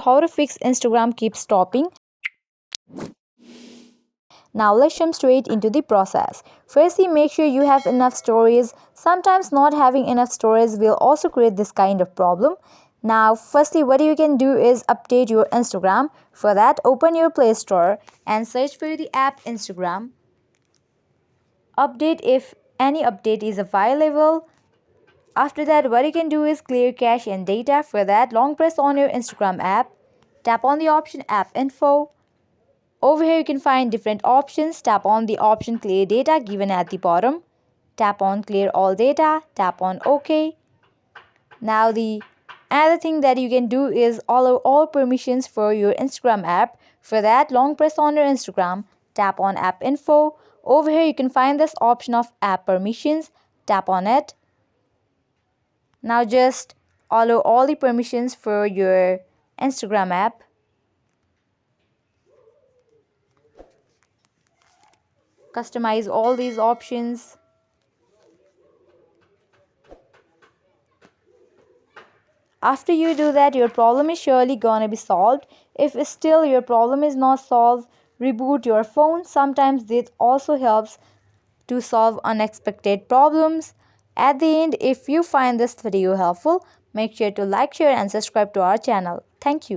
how to fix Instagram keeps stopping. Now let's jump straight into the process. Firstly, make sure you have enough storage. Sometimes not having enough storage will also create this kind of problem. Now, firstly, what you can do is update your Instagram. For that, open your Play Store and search for the app Instagram. Update if any update is available. After that, what you can do is clear cache and data. For that, long press on your Instagram app. Tap on the option App Info. Over here, you can find different options. Tap on the option Clear Data given at the bottom. Tap on Clear All Data. Tap on OK. Now, the another thing that you can do is allow all permissions for your Instagram app. For that, long press on your Instagram. Tap on App Info. Over here, you can find this option of App Permissions. Tap on it. Now, just allow all the permissions for your Instagram app. Customize all these options. After you do that, your problem is surely gonna be solved. If still your problem is not solved, reboot your phone. Sometimes this also helps to solve unexpected problems. At the end, if you find this video helpful, make sure to like, share and subscribe to our channel. Thank you.